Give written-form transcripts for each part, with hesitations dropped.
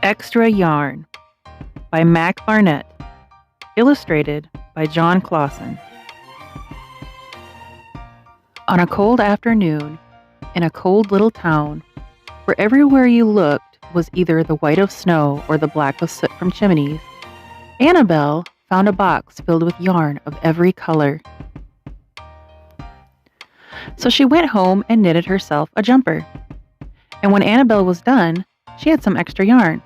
Extra Yarn by Barnett, illustrated by John Clausen. On a cold afternoon, in a cold little town, where everywhere you looked was either the white of snow or the black of soot from chimneys, Annabelle found a box filled with yarn of every color. So she went home and knitted herself a jumper. And when Annabelle was done, she had some extra yarn.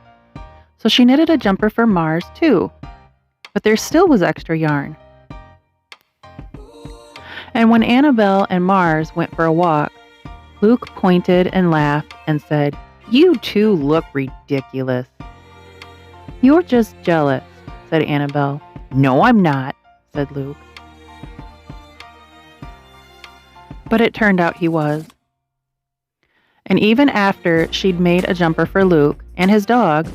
So she knitted a jumper for Mars too. But there still was extra yarn. And when Annabelle and Mars went for a walk, Luke pointed and laughed and said, "You two look ridiculous." "You're just jealous," said Annabelle. "No, I'm not," said Luke. But it turned out he was. And even after she'd made a jumper for Luke and his dog,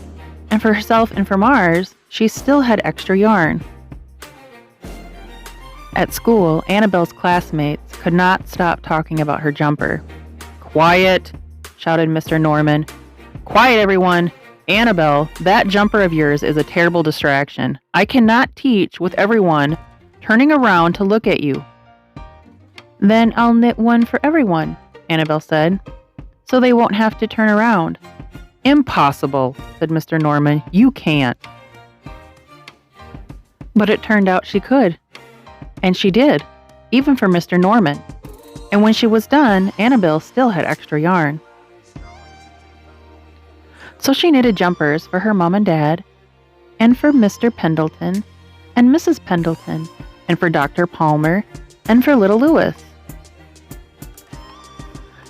and for herself and for Mars, she still had extra yarn. At school, Annabelle's classmates could not stop talking about her jumper. "Quiet!" shouted Mr. Norman. "Quiet, everyone! Annabelle, that jumper of yours is a terrible distraction. I cannot teach with everyone turning around to look at you." "Then I'll knit one for everyone," Annabelle said, "so they won't have to turn around." "Impossible," said Mr. Norman. "You can't." But it turned out she could. And she did, even for Mr. Norman. And when she was done, Annabelle still had extra yarn. So she knitted jumpers for her mom and dad, and for Mr. Pendleton, and Mrs. Pendleton, and for Dr. Palmer, and for little Louis.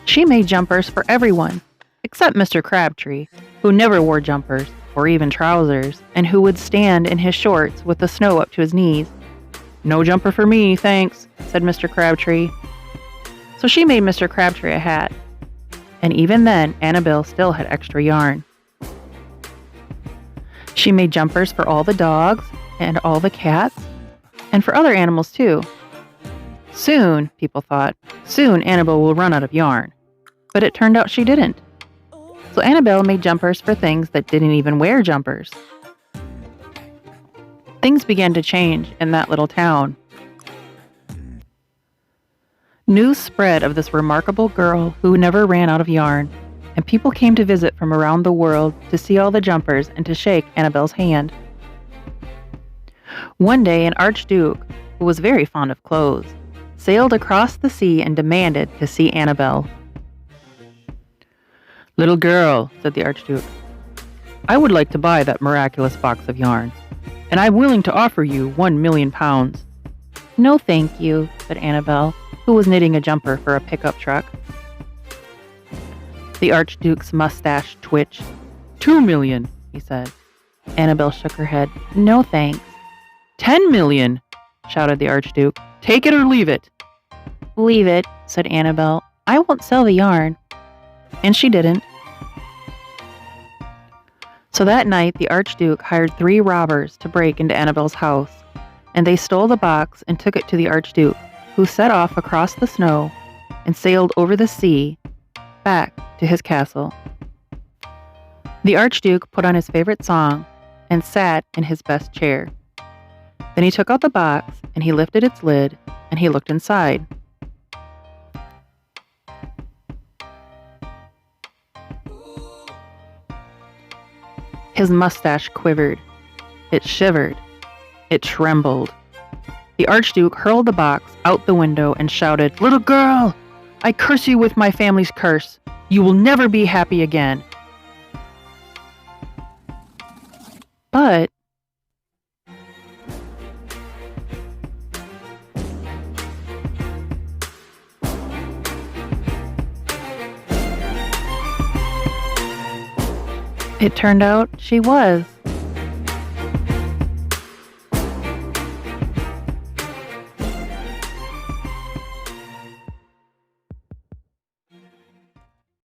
She made jumpers for everyone, except Mr. Crabtree, who never wore jumpers, or even trousers, and who would stand in his shorts with the snow up to his knees. "No jumper for me, thanks," said Mr. Crabtree. So she made Mr. Crabtree a hat. And even then, Annabelle still had extra yarn. She made jumpers for all the dogs, and all the cats, and for other animals too. Soon, people thought, soon Annabelle will run out of yarn. But it turned out she didn't. So Annabelle made jumpers for things that didn't even wear jumpers. Things began to change in that little town. News spread of this remarkable girl who never ran out of yarn, and people came to visit from around the world to see all the jumpers and to shake Annabelle's hand. One day, an archduke, who was very fond of clothes, sailed across the sea and demanded to see Annabelle. "Little girl," said the archduke, "I would like to buy that miraculous box of yarn, and I'm willing to offer you 1,000,000 pounds. "No, thank you," said Annabelle, who was knitting a jumper for a pickup truck. The archduke's mustache twitched. 2,000,000, he said. Annabelle shook her head. "No, thanks." 10,000,000, shouted the archduke. "Take it or leave it." "Leave it," said Annabelle. "I won't sell the yarn." And she didn't. So that night, the archduke hired 3 robbers to break into Annabelle's house, and they stole the box and took it to the archduke, who set off across the snow and sailed over the sea back to his castle. The archduke put on his favorite song and sat in his best chair. Then he took out the box and he lifted its lid and he looked inside. His mustache quivered. It shivered. It trembled. The archduke hurled the box out the window and shouted, "Little girl, I curse you with my family's curse. You will never be happy again." But it turned out she was.